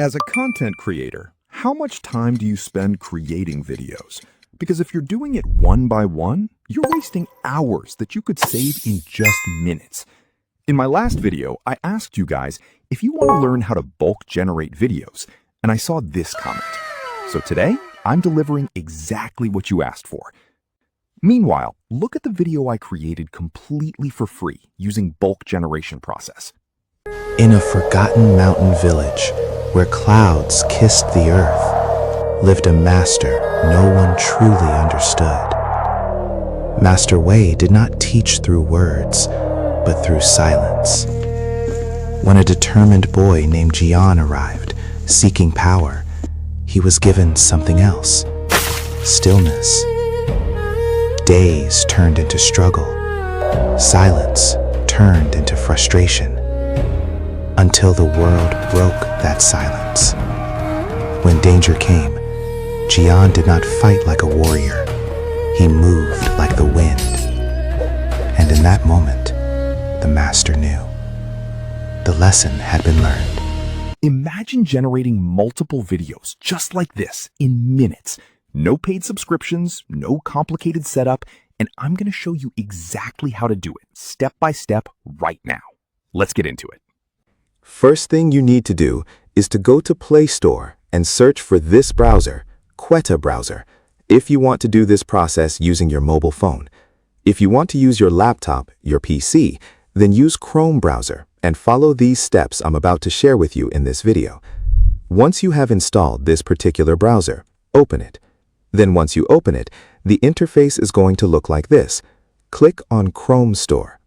As a content creator, how much time do you spend creating videos? Because if you're doing it one by one, you're wasting hours that you could save in just minutes. In my last video, I asked you guys if you want to learn how to bulk generate videos, and I saw this comment. So today, I'm delivering exactly what you asked for. Meanwhile, look at the video I created completely for free using bulk generation process. In a forgotten mountain village, where clouds kissed the earth, lived a master no one truly understood. Master Wei did not teach through words, but through silence. When a determined boy named Jian arrived, seeking power, he was given something else: stillness. Days turned into struggle. Silence turned into frustration. Until the world broke that silence. When danger came, Jian did not fight like a warrior. He moved like the wind. And in that moment, the master knew. The lesson had been learned. Imagine generating multiple videos just like this in minutes. No paid subscriptions, no complicated setup, and I'm going to show you exactly how to do it step by step right now. Let's get into it. First thing you need to do is to go to Play Store and search for this browser, Quetta browser, if you want to do this process using your mobile phone. If you want to use your laptop, your PC, then use Chrome browser and follow these steps I'm about to share with you in this video. Once you have installed this particular browser, open it. Then once you open it, the interface is going to look like this. Click on Chrome Store.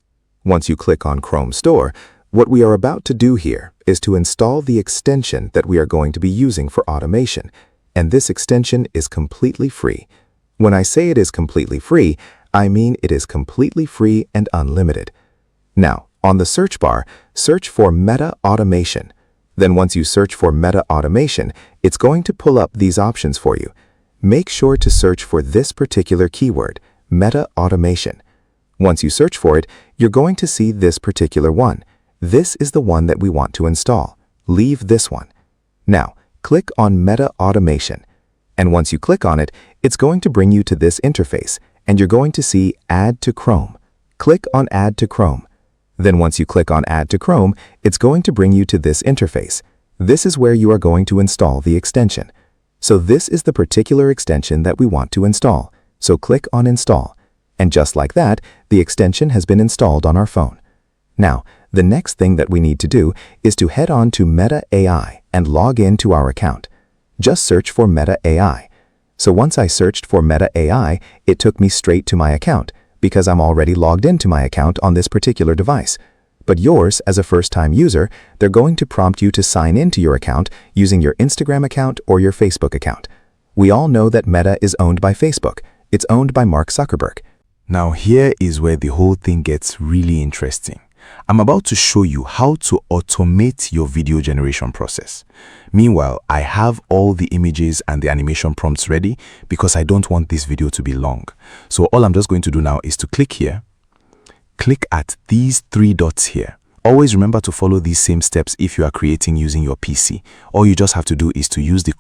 Once you click on Chrome Store, what we are about to do here is to install the extension that we are going to be using for automation, and this extension is completely free. When I say it is completely free, I mean it is completely free and unlimited. Now, on the search bar, search for Meta Automation. Then once you search for Meta Automation, it's going to pull up these options for you. Make sure to search for this particular keyword, Meta Automation. Once you search for it, you're going to see this particular one. This is the one that we want to install. Leave this one. Now, click on Meta Automation. And once you click on it, it's going to bring you to this interface, and you're going to see Add to Chrome. Click on Add to Chrome. Then once you click on Add to Chrome, it's going to bring you to this interface. This is where you are going to install the extension. So this is the particular extension that we want to install. So click on Install. And just like that, the extension has been installed on our phone. Now, the next thing that we need to do is to head on to Meta AI and log into our account. Just search for Meta AI. So once I searched for Meta AI, it took me straight to my account because I'm already logged into my account on this particular device. But yours, as a first-time user, they're going to prompt you to sign into your account using your Instagram account or your Facebook account. We all know that Meta is owned by Facebook. It's owned by Mark Zuckerberg. Now here is where the whole thing gets really interesting. I'm about to show you how to automate your video generation process. Meanwhile, I have all the images and the animation prompts ready because I don't want this video to be long. So all I'm just going to do now is to click here, click at these three dots here. Always remember to follow these same steps if you are creating using your PC. All you just have to do is to use the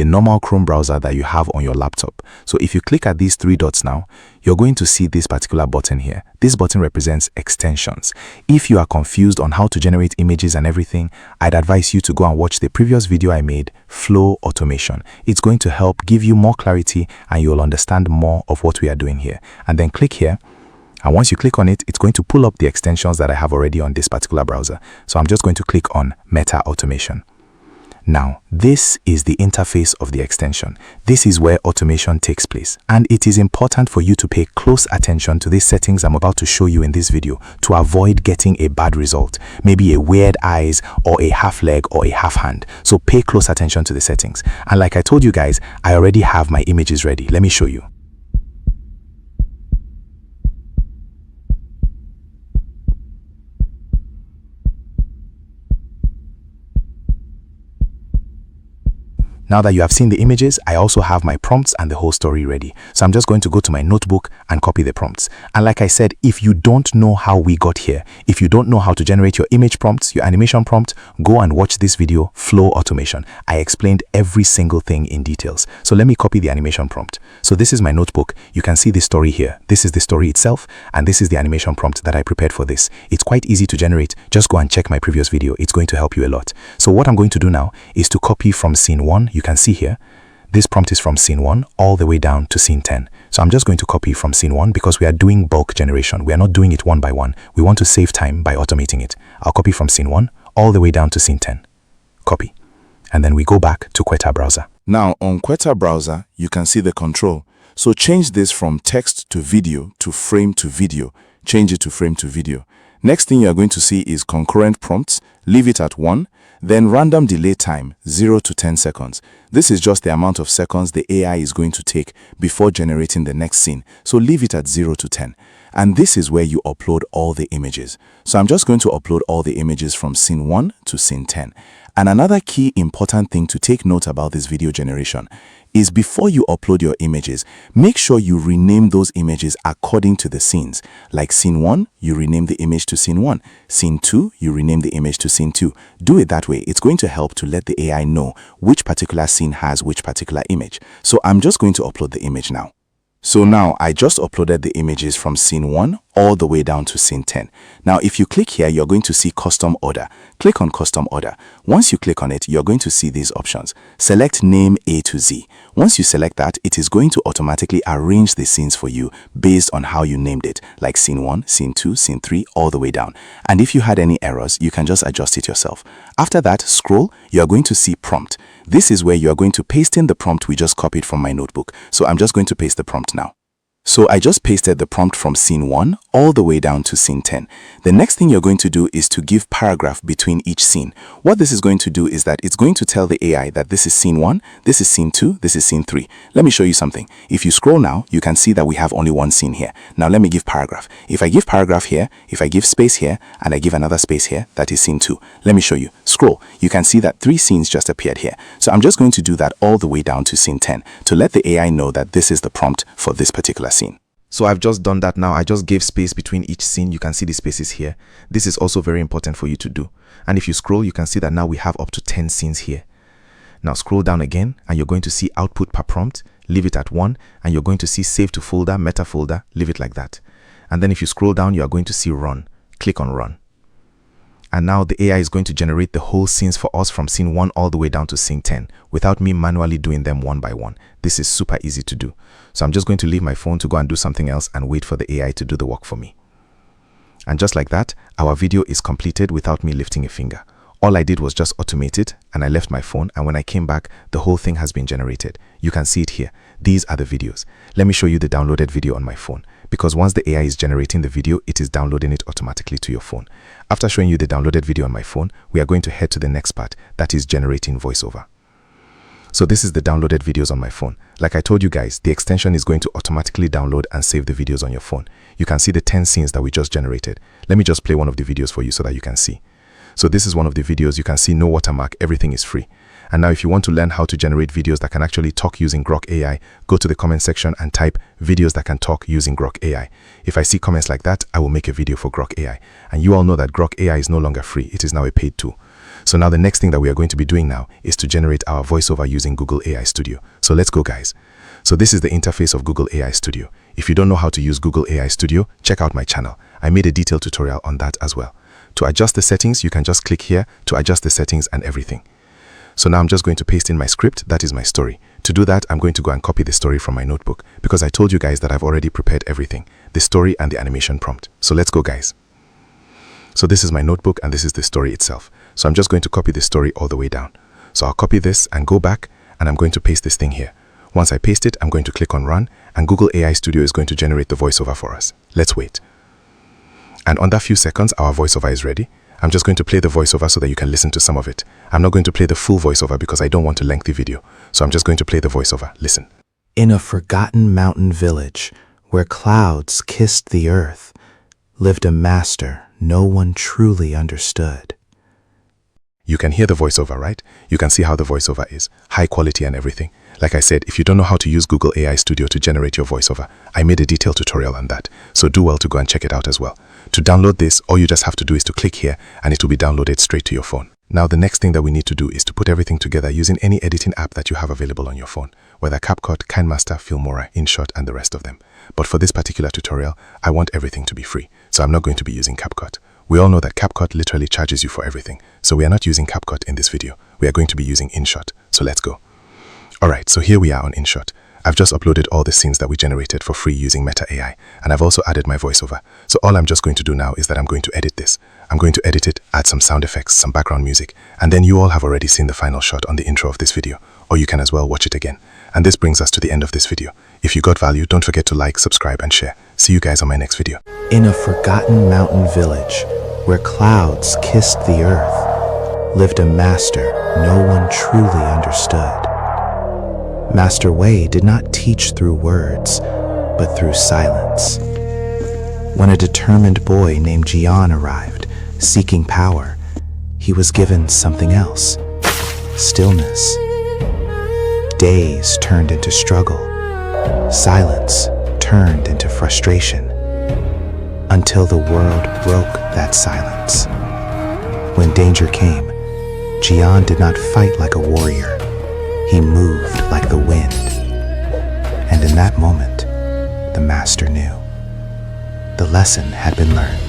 normal Chrome browser that you have on your laptop. So if you click at these three dots now, you're going to see this particular button here. This button represents extensions. If you are confused on how to generate images and everything, I'd advise you to go and watch the previous video I made, Flow Automation. It's going to help give you more clarity and you'll understand more of what we are doing here. And then click here. And once you click on it, it's going to pull up the extensions that I have already on this particular browser. So I'm just going to click on Meta Automation. Now, this is the interface of the extension. This is where automation takes place. And it is important for you to pay close attention to these settings I'm about to show you in this video to avoid getting a bad result, maybe a weird eyes or a half leg or a half hand. So pay close attention to the settings. And like I told you guys, I already have my images ready. Let me show you. Now that you have seen the images, I also have my prompts and the whole story ready. So I'm just going to go to my notebook and copy the prompts. And like I said, if you don't know how we got here, if you don't know how to generate your image prompts, your animation prompt, go and watch this video, Flow Automation. I explained every single thing in details. So let me copy the animation prompt. So this is my notebook. You can see the story here. This is the story itself, and this is the animation prompt that I prepared for this. It's quite easy to generate. Just go and check my previous video. It's going to help you a lot. So what I'm going to do now is to copy from scene 1. You can see here, this prompt is from scene 1 all the way down to scene 10. So I'm just going to copy from scene 1 because we are doing bulk generation. We are not doing it one by one. We want to save time by automating it. I'll copy from scene 1 all the way down to scene 10. Copy. And then we go back to Quetta browser. Now on Quetta browser, you can see the control. So change this from text to video to frame to video. Change it to frame to video. Next thing you are going to see is concurrent prompts. Leave it at 1. Then random delay time, 0 to 10 seconds. This is just the amount of seconds the AI is going to take before generating the next scene. So leave it at 0 to 10. And this is where you upload all the images. So I'm just going to upload all the images from scene 1 to scene 10. And another key important thing to take note about this video generation is before you upload your images, make sure you rename those images according to the scenes. Like scene 1, you rename the image to scene 1. Scene 2, you rename the image to scene 2. Do it that way. It's going to help to let the AI know which particular scene has which particular image. So I'm just going to upload the image now. So now I just uploaded the images from scene 1 all the way down to scene 10. Now if you click here, you're going to see custom order. Click on custom order. Once you click on it, you're going to see these options. Select name A to Z. Once you select that, it is going to automatically arrange the scenes for you based on how you named it, like scene 1, scene 2, scene 3, all the way down. And if you had any errors, you can just adjust it yourself. After that, scroll, you're going to see prompt. This is where you're going to paste in the prompt we just copied from my notebook. So I'm just going to paste the prompt now. So I just pasted the prompt from scene 1 all the way down to scene 10. The next thing you're going to do is to give paragraph between each scene. What this is going to do is that it's going to tell the AI that this is scene 1, this is scene 2, this is scene 3. Let me show you something. If you scroll now, you can see that we have only one scene here. Now let me give paragraph. If I give paragraph here, if I give space here, and I give another space here, that is scene 2. Let me show you. Scroll. You can see that 3 scenes just appeared here. So I'm just going to do that all the way down to scene 10 to let the AI know that this is the prompt for this particular scene. So I've just done that now. I just gave space between each scene. You can see the spaces here. This is also very important for you to do. And if you scroll, you can see that now we have up to 10 scenes here. Now scroll down again and you're going to see output per prompt. Leave it at 1 and you're going to see save to folder, meta folder. Leave it like that. And then if you scroll down, you are going to see run. Click on run. And now the AI is going to generate the whole scenes for us from scene 1 all the way down to scene 10 without me manually doing them one by one. This is super easy to do. So I'm just going to leave my phone to go and do something else and wait for the AI to do the work for me. And just like that, our video is completed without me lifting a finger. All I did was just automate it and I left my phone, and when I came back, the whole thing has been generated. You can see it here. These are the videos. Let me show you the downloaded video on my phone, because once the AI is generating the video, it is downloading it automatically to your phone. After showing you the downloaded video on my phone, we are going to head to the next part, that is generating voiceover. So this is the downloaded videos on my phone. Like I told you guys, the extension is going to automatically download and save the videos on your phone. You can see the 10 scenes that we just generated. Let me just play one of the videos for you so that you can see. So this is one of the videos. You can see no watermark, everything is free. And now if you want to learn how to generate videos that can actually talk using Grok AI, go to the comment section and type videos that can talk using Grok AI. If I see comments like that, I will make a video for Grok AI. And you all know that Grok AI is no longer free. It is now a paid tool. So now the next thing that we are going to be doing now is to generate our voiceover using Google AI Studio. So let's go, guys. So this is the interface of Google AI Studio. If you don't know how to use Google AI Studio, check out my channel. I made a detailed tutorial on that as well. To adjust the settings, you can just click here to adjust the settings and everything. So now I'm just going to paste in my script. That is my story. To do that, I'm going to go and copy the story from my notebook because I told you guys that I've already prepared everything, the story and the animation prompt. So let's go, guys. So this is my notebook and this is the story itself. So I'm just going to copy the story all the way down. So I'll copy this and go back and I'm going to paste this thing here. Once I paste it, I'm going to click on run and Google AI Studio is going to generate the voiceover for us. Let's wait. And under a few seconds, our voiceover is ready. I'm just going to play the voiceover so that you can listen to some of it. I'm not going to play the full voiceover because I don't want a lengthy video. So I'm just going to play the voiceover. Listen. In a forgotten mountain village where clouds kissed the earth, lived a master no one truly understood. You can hear the voiceover, right? You can see how the voiceover is, high quality and everything. Like I said, if you don't know how to use Google AI Studio to generate your voiceover, I made a detailed tutorial on that, so do well to go and check it out as well. To download this, all you just have to do is to click here and it will be downloaded straight to your phone. Now the next thing that we need to do is to put everything together using any editing app that you have available on your phone, whether CapCut, KineMaster, Filmora, InShot, and the rest of them. But for this particular tutorial, I want everything to be free, so I'm not going to be using CapCut. We all know that CapCut literally charges you for everything, so we are not using CapCut in this video. We are going to be using InShot, so let's go. Alright, so here we are on InShot. I've just uploaded all the scenes that we generated for free using Meta AI, and I've also added my voiceover. So all I'm just going to do now is that I'm going to edit this. I'm going to edit it, add some sound effects, some background music, and then you all have already seen the final shot on the intro of this video, or you can as well watch it again. And this brings us to the end of this video. If you got value, don't forget to like, subscribe, and share. See you guys on my next video. In a forgotten mountain village, where clouds kissed the earth, lived a master no one truly understood. Master Wei did not teach through words, but through silence. When a determined boy named Jian arrived, seeking power, he was given something else: stillness. Days turned into struggle. Silence turned into frustration. Until the world broke that silence. When danger came, Jian did not fight like a warrior. He moved like the wind. And in that moment, the master knew. The lesson had been learned.